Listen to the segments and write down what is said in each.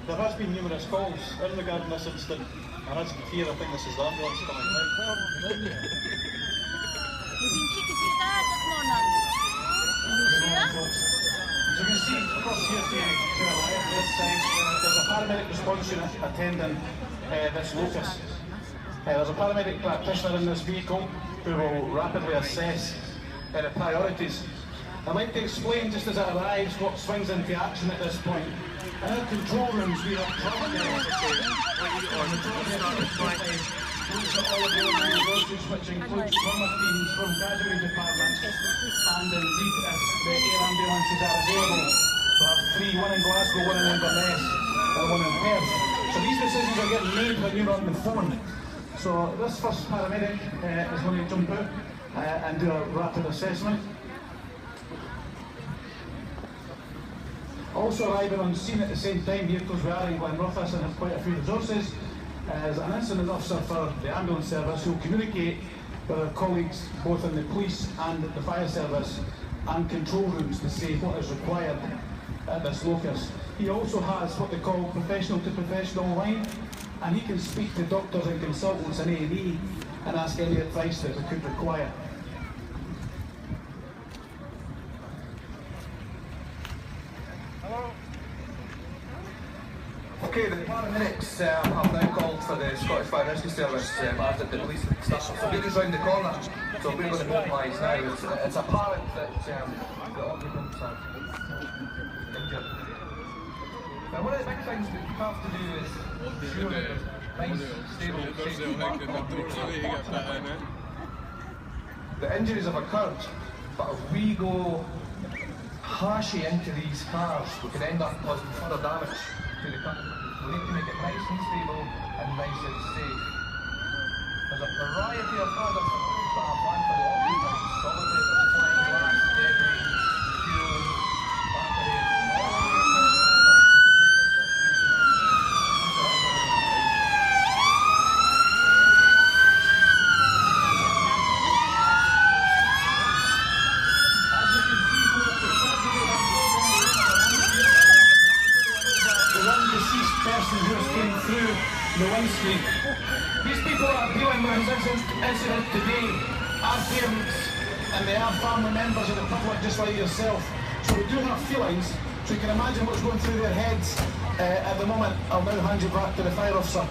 There has been numerous calls in regarding this incident, and as you can hear, I think this is the ambulance coming now. You've been checking his dad this morning. Can you see that? So you can see across here to the left, this side, there's a paramedic response unit attending this locus. There's a paramedic practitioner in this vehicle who will rapidly assess the priorities. I'd like to explain just as it arrives what swings into action at this point. In our control rooms we have all available resources which includes trauma teams from casualty departments, and indeed if the air ambulances are available. We have three, one in Glasgow, one in Inverness and one in Perth. So these decisions are getting made when you're on the phone. So this first paramedic is going to jump out and do a rapid assessment. Also arriving on scene at the same time here, because we are in Glenrothes and have quite a few resources, is an incident officer for the ambulance service who will communicate with our colleagues both in the police and the fire service and control rooms to say what is required at this locus. He also has what they call professional to professional line, and he can speak to doctors and consultants in A&E and ask any advice that we could require. Okay, the paramedics have now called for the Scottish Fire Rescue Service after the police stuff. So we're just round the corner, so we're going to mobilise now. It's apparent that the occupants are injured. Now one of the big things that you have to do is ensure that there's nice, stable safety. The injuries have occurred, but if we go harshy into these cars, we can end up causing further damage to the car. We need to make it nice and stable and nice and safe. There's a variety of products that are planned for the occupants. Solidly, there's flying glass, debris, fuel, batteries, all of the windscreen. These people are dealing with this incident today are parents and they are family members of the public just like yourself. So we do have feelings, so you can imagine what's going through their heads at the moment. I'll now hand you back to the fire officer.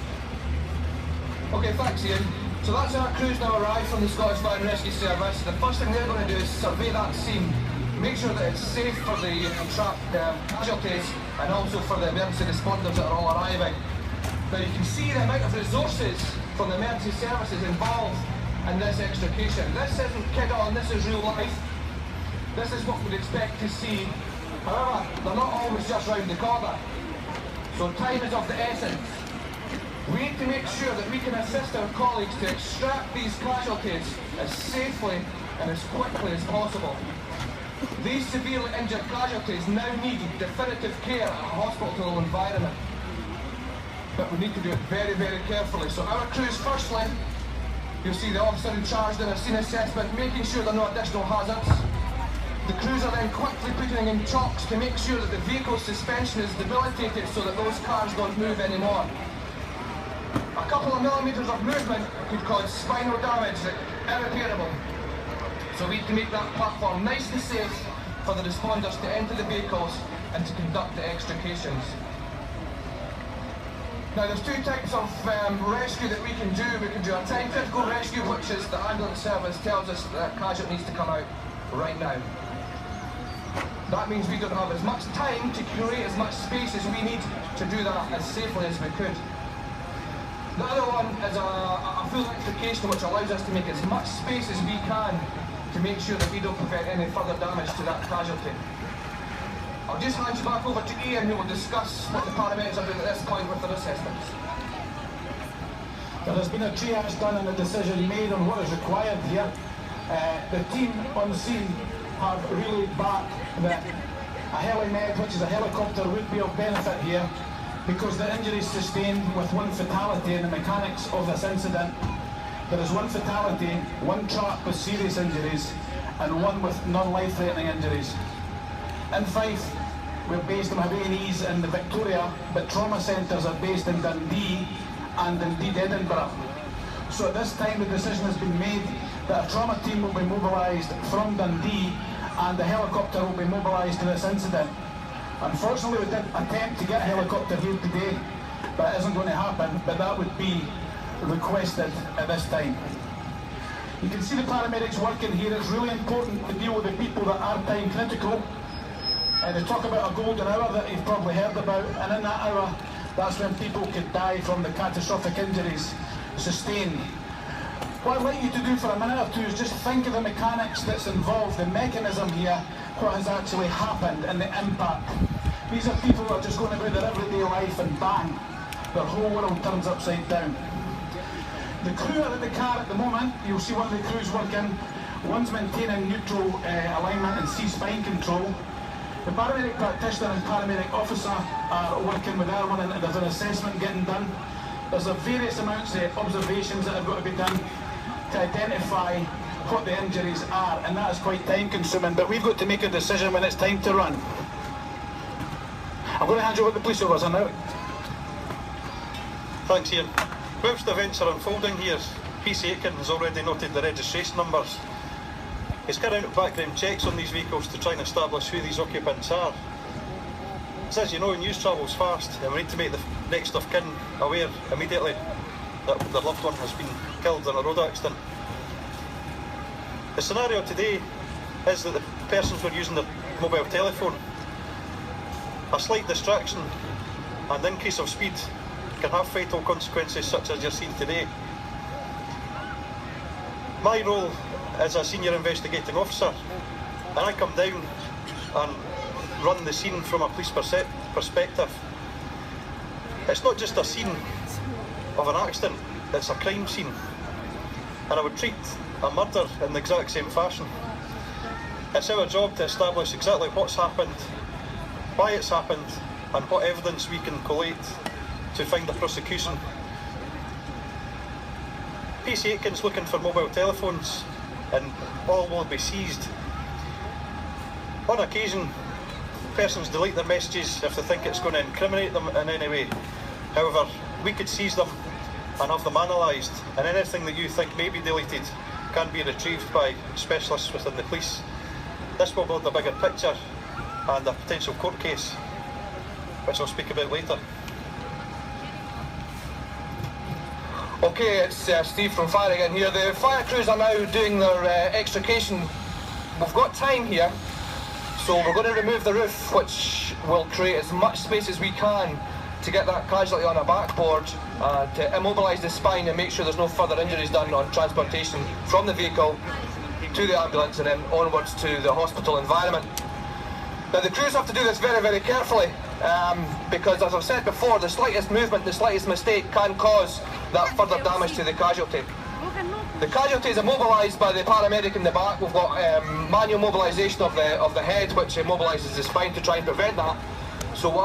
Okay, thanks Ian. So that's our crews now arrived from the Scottish Fire and Rescue Service. The first thing they're going to do is survey that scene, make sure that it's safe for the trapped casualties and also for the emergency responders that are all arriving. Now you can see the amount of resources from the emergency services involved in this extrication. This isn't kid on, this is real life. This is what we'd expect to see. However, they're not always just round the corner. So time is of the essence. We need to make sure that we can assist our colleagues to extract these casualties as safely and as quickly as possible. These severely injured casualties now need definitive care in a hospital environment. But we need to do it very, very carefully. So our crews, firstly, you'll see the officer in charge doing a scene assessment, making sure there are no additional hazards. The crews are then quickly putting in chocks to make sure that the vehicle's suspension is debilitated so that those cars don't move anymore. A couple of millimetres of movement could cause spinal damage, irreparable. So we need to make that platform nice and safe for the responders to enter the vehicles and to conduct the extrications. Now there's two types of rescue that we can do. We can do a time critical rescue, which is the ambulance service tells us that a casualty needs to come out right now. That means we don't have as much time to create as much space as we need to do that as safely as we could. The other one is a full extrication, which allows us to make as much space as we can to make sure that we don't prevent any further damage to that casualty. I'll just hand you back over to Ian, who will discuss what the paramedics are doing at this point with their assessments. There has been a triage done and a decision made on what is required here. The team on the scene have relayed back that a helimed, which is a helicopter, would be of benefit here because the injuries sustained with one fatality in the mechanics of this incident. There is one fatality, one trapped with serious injuries and one with non-life-threatening injuries. In Fife, we're based in A&Es in the Victoria, but trauma centres are based in Dundee and indeed Edinburgh. So at this time the decision has been made that a trauma team will be mobilised from Dundee and the helicopter will be mobilised to this incident. Unfortunately, we did attempt to get a helicopter here today, but it isn't going to happen, but that would be requested at this time. You can see the paramedics working here. It's really important to deal with the people that are time critical. They talk about a golden hour that you've probably heard about, and in that hour, that's when people could die from the catastrophic injuries sustained. What I'd like you to do for a minute or two is just think of the mechanics that's involved, the mechanism here, what has actually happened and the impact. These are people who are just going about their everyday life and bang, their whole world turns upside down. The crew are in the car at the moment. You'll see one of the crews working. One's maintaining neutral alignment and C-spine control. The paramedic practitioner and paramedic officer are working with Erwin, and there's an assessment getting done. There's a various amounts of observations that have got to be done to identify what the injuries are, and that is quite time consuming, but we've got to make a decision when it's time to run. I'm going to hand you over to the police officer now. Thanks, Ian. Whilst the events are unfolding here, PC Aitken has already noted the registration numbers. He's carrying out background checks on these vehicles to try and establish who these occupants are. As you know, news travels fast, and we need to make the next of kin aware immediately that their loved one has been killed in a road accident. The scenario today is that the persons were using their mobile telephone. A slight distraction and increase of speed can have fatal consequences such as you're seeing today. My role as a senior investigating officer, and I come down and run the scene from a police perspective. It's not just a scene of an accident, it's a crime scene, and I would treat a murder in the exact same fashion. It's our job to establish exactly what's happened, why it's happened, and what evidence we can collate to find a prosecution. PC Aitken's looking for mobile telephones, and all will be seized. On occasion, persons delete their messages if they think it's going to incriminate them in any way. However, we could seize them and have them analysed, and anything that you think may be deleted can be retrieved by specialists within the police. This will build a bigger picture and a potential court case, which I'll speak about later. Okay, it's Steve from Fire again here. The fire crews are now doing their extrication. We've got time here, so we're going to remove the roof, which will create as much space as we can to get that casualty on a backboard, to immobilise the spine and make sure there's no further injuries done on transportation from the vehicle to the ambulance and then onwards to the hospital environment. Now the crews have to do this very, very carefully, because as I've said before, the slightest movement, the slightest mistake can cause that further damage to the casualty. The casualty is immobilised by the paramedic in the back. We've got manual mobilisation of the head, which immobilises the spine to try and prevent that. So what